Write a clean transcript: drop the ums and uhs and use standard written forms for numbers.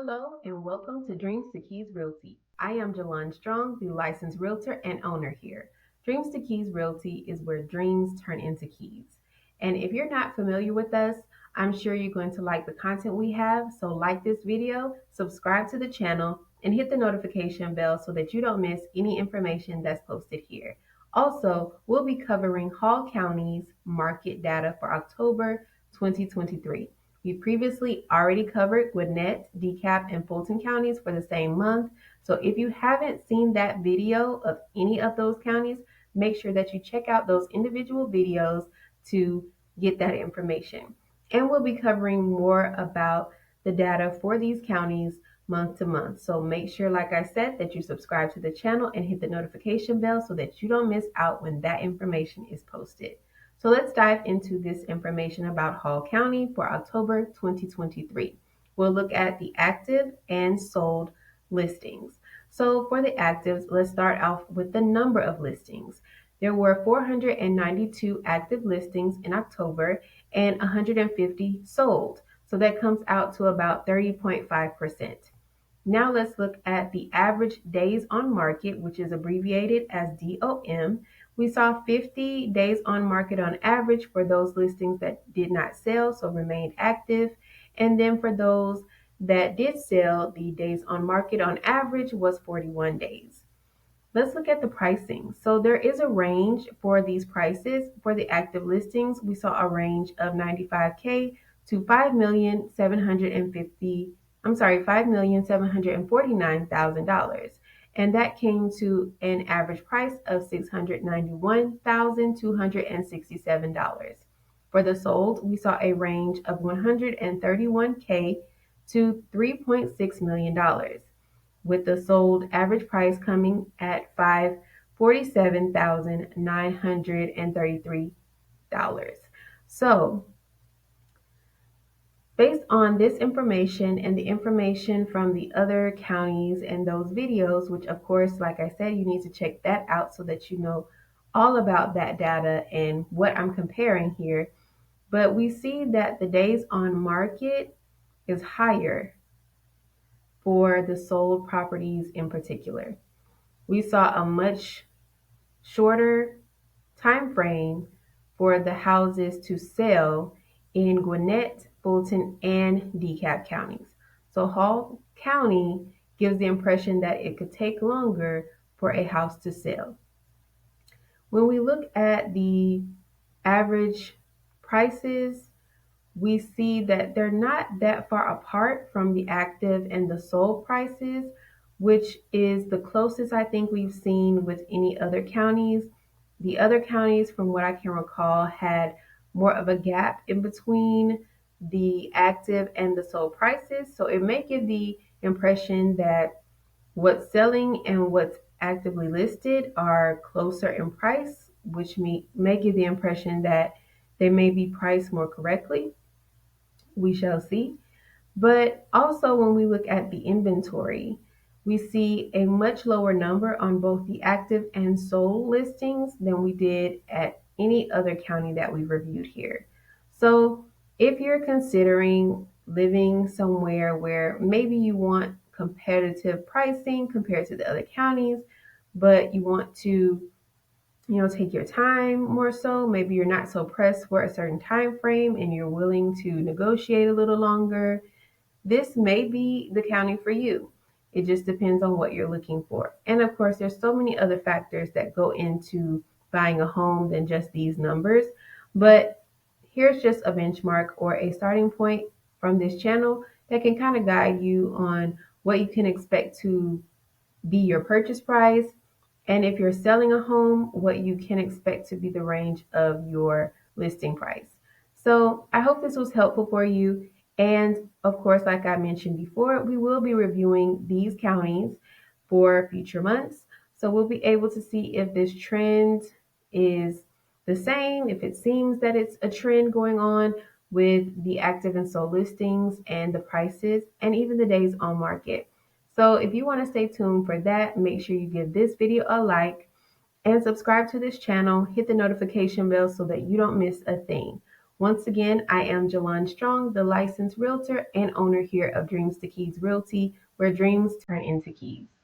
Hello and welcome to Dreams to Keys Realty. I am Jalon Strong, the licensed realtor and owner here. Dreams to Keys Realty is where dreams turn into keys. And if you're not familiar with us, I'm sure you're going to like the content we have. So like this video, subscribe to the channel, and hit the notification bell so that you don't miss any information that's posted here. Also, we'll be covering Hall County's market data for October 2023. We previously already covered Gwinnett, DeKalb, and Fulton counties for the same month. So if you haven't seen that video of any of those counties, make sure that you check out those individual videos to get that information. And we'll be covering more about the data for these counties month to month. So make sure, like I said, that you subscribe to the channel and hit the notification bell so that you don't miss out when that information is posted. So let's dive into this information about Hall County for October 2023. We'll look at the active and sold listings. So for the actives, let's start off with the number of listings. There were 492 active listings in October and 150 sold. So that comes out to about 30.5%. Now let's look at the average days on market, which is abbreviated as DOM. We saw 50 days on market on average for those listings that did not sell, so remained active. And then for those that did sell, the days on market on average was 41 days. Let's look at the pricing. So there is a range for these prices. For the active listings, we saw a range of 95K to 5,749,000. And that came to an average price of $691,267. For the sold, we saw a range of 131K to $3.6 million, with the sold average price coming at $547,933. So, based on this information and the information from the other counties and those videos, which of course, like I said, you need to check that out so that you know all about that data and what I'm comparing here. But we see that the days on market is higher for the sold properties in particular. We saw a much shorter time frame for the houses to sell in Gwinnett, Fulton, and DeKalb counties. So Hall County gives the impression that it could take longer for a house to sell. When we look at the average prices, we see that they're not that far apart from the active and the sold prices, which is the closest I think we've seen with any other counties. The other counties, from what I can recall, had more of a gap in between the active and the sold prices. So it may give the impression that what's selling and what's actively listed are closer in price, which may give the impression that they may be priced more correctly. We shall see. But also, when we look at the inventory, we see a much lower number on both the active and sold listings than we did at any other county that we reviewed here. So, if you're considering living somewhere where maybe you want competitive pricing compared to the other counties, but you want to take your time more so. Maybe you're not so pressed for a certain time frame and you're willing to negotiate a little longer. This may be the county for you. It just depends on what you're looking for. And of course, there's so many other factors that go into buying a home than just these numbers. But here's just a benchmark or a starting point from this channel that can kind of guide you on what you can expect to be your purchase price, and if you're selling a home, what you can expect to be the range of your listing price. So I hope this was helpful for you. And of course, like I mentioned before, we will be reviewing these counties for future months. So we'll be able to see if this trend is the same, if it seems that it's a trend going on with the active and sold listings and the prices and even the days on market. So if you want to stay tuned for that, make sure you give this video a like and subscribe to this channel. Hit the notification bell so that you don't miss a thing. Once again, I am Jalon Strong, the licensed realtor and owner here of Dreams to Keys Realty, where dreams turn into keys.